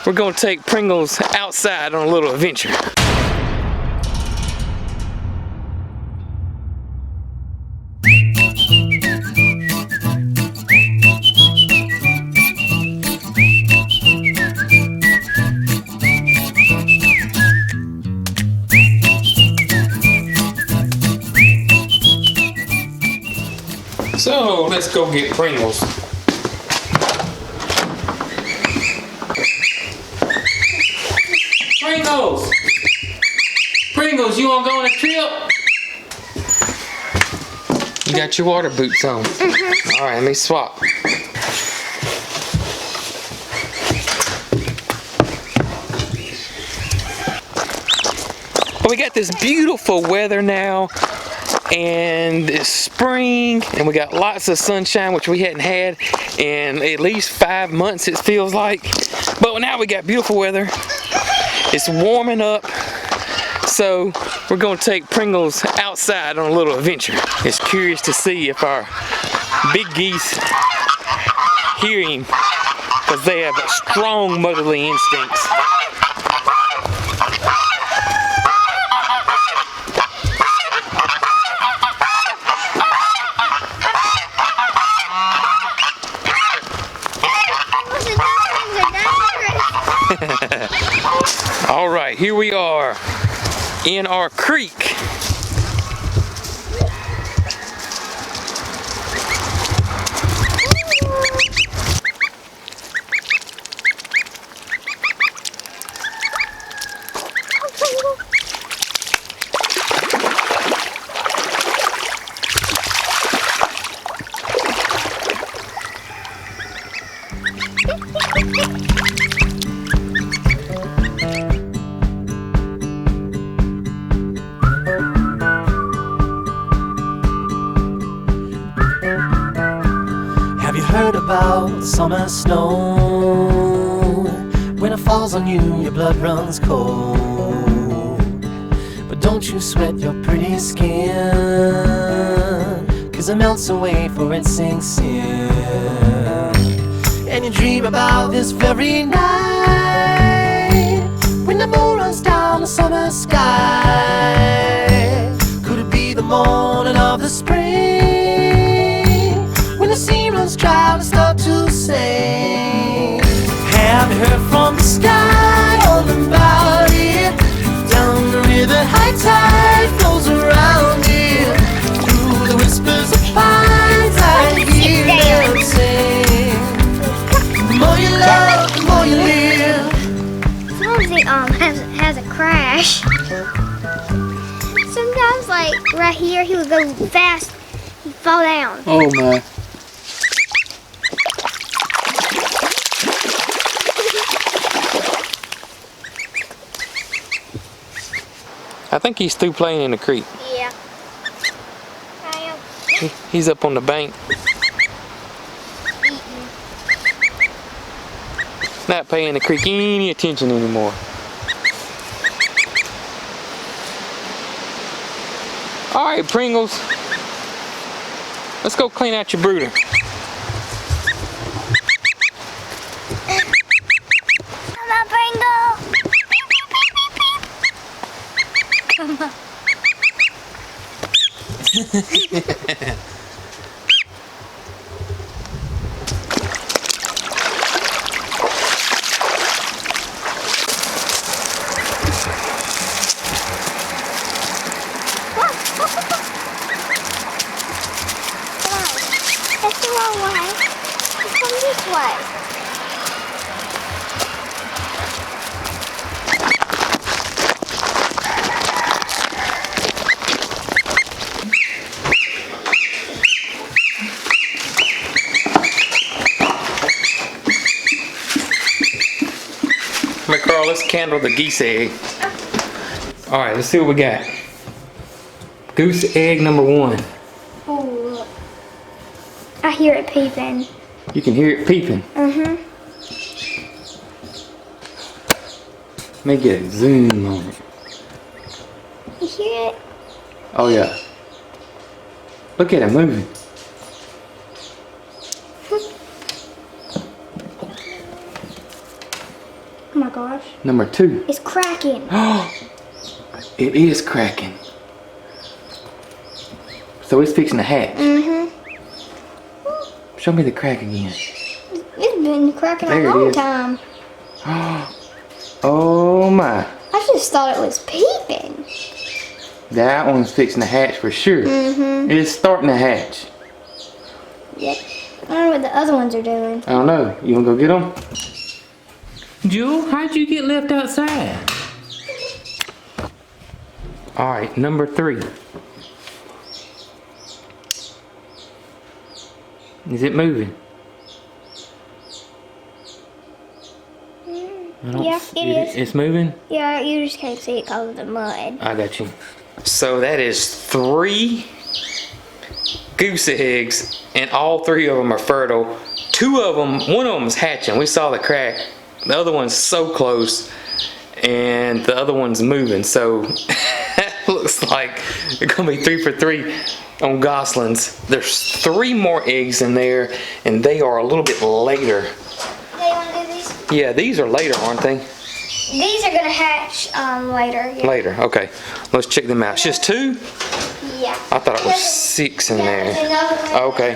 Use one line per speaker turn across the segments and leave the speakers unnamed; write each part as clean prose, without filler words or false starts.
we're gonna take Pringles outside on a little adventure. So let's go get Pringles. Pringles! Pringles, you wanna go on a trip? You got your water boots on. Alright, let me swap. Well, we got this beautiful weather now, and it's spring, and we got lots of sunshine, which we hadn't had in at least 5 months, it feels like. But now we got beautiful weather. It's warming up, so we're gonna take Pringles outside on a little adventure. It's curious to see if our big geese hear him, because they have strong motherly instincts. All right, here we are in our creek.
Heard about summer snow. When it falls on you, your blood runs cold. But don't you sweat your pretty skin, 'cause it melts away for it sinks in. And you dream about this very night, when the moon runs down the summer sky. Could it be the morning of the spring, when the sea runs dry and start to sing? Have you heard from the sky all about it? Down the river, high tide flows around it. Through the whispers of pines, I hear them sing. The more you love, the more you live.
Sometimes it has a crash. Sometimes, like right here, he would go fast, he'd fall down.
Oh my. I think he's through playing in the creek.
Yeah. I am.
He's up on the bank.
Eating.
Not paying the creek any attention anymore. Alright, Pringles. Let's go clean out your brooder.
Come on, Pringle. Come on. That's the wrong way. Let's come this way.
McCarl, let's candle the geese egg. Alright, let's see what we got. Goose egg number 1.
Oh, look. I hear it peeping.
You can hear it peeping.
Mm-hmm.
Let me get a zoom on it.
You hear it?
Oh yeah. Look at it moving.
Oh my gosh.
Number 2.
It's cracking.
It is cracking. So it's fixing to hatch.
Mm-hmm.
Show me the crack again.
It's been cracking
There
a
it
long
is.
time.
Oh my.
I just thought it was peeping.
That one's fixing to hatch for sure.
Mm-hmm.
It's starting to hatch.
Yep. I don't know what the other ones are doing.
I don't know. You wanna go get them?
Jewel, how'd you get left outside?
All right, number 3. Is it moving? I don't
Yeah, it is.
It's moving?
Yeah, you just can't see it because of the mud.
I got you. So that is 3 goose eggs, and all 3 of them are fertile. 2 of them, one of them is hatching. We saw the crack. The other one's so close, and the other one's moving. So that looks like it's gonna be 3 for 3 on goslings. There's 3 more eggs in there, and they are a little bit later.
They want to do these?
Yeah, these are later, aren't they?
These are gonna hatch later. Yeah.
Later, okay. Let's check them out. It's just 2?
Yeah.
I thought it was 6 in there. Okay.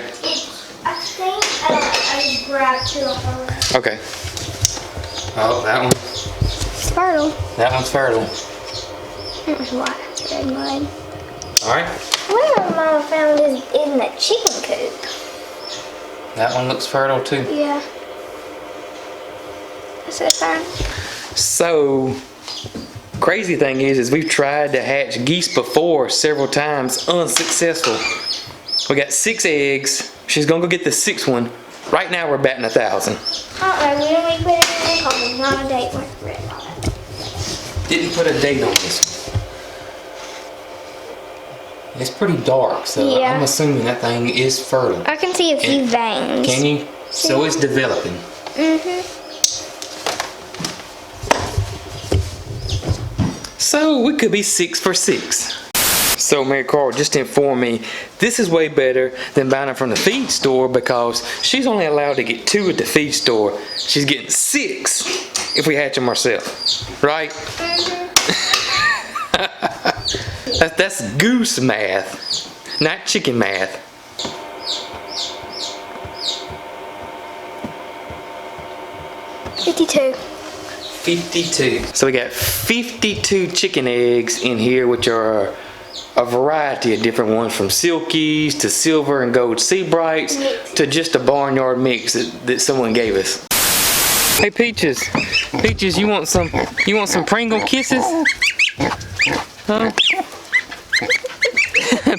I think I grabbed 2 of them.
Okay. Oh, that one.
It's fertile.
That one's fertile.
That was white. It's red mud.
All right.
Where Mama found is in the chicken coop.
That one looks fertile too.
Yeah. That's it, fine.
So, crazy thing is we've tried to hatch geese before several times, unsuccessful. We got 6 eggs. She's gonna go get the 6th one. Right now we're batting 1,000.
I don't know. We don't even put it in because there's not a date written on it.
Didn't put a date on this one. It's pretty dark, so
Yeah.
I'm assuming that thing is fertile.
I can see a few veins.
Can you? So it's developing.
Mm-hmm.
So it could be 6 for 6. So Mary Carl just informed me this is way better than buying them from the feed store because she's only allowed to get 2 at the feed store. She's getting 6 if we hatch them ourselves, right? That's goose math, not chicken math.
$52.
52. So we got 52 chicken eggs in here, which are a variety of different ones, from silkies to silver and gold sea brights to just a barnyard mix that someone gave us. Hey Peaches, Peaches, you want some Pringle kisses? Huh?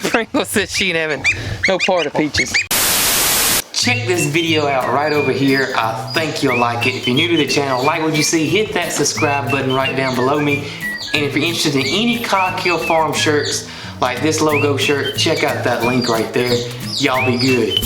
Pringle said she ain't having no part of Peaches. Check this video out right over here. I think you'll like it. If you're new to the channel, like what you see, hit that subscribe button right down below me. And if you're interested in any Cog Hill Farm shirts, like this logo shirt, check out that link right there. Y'all be good.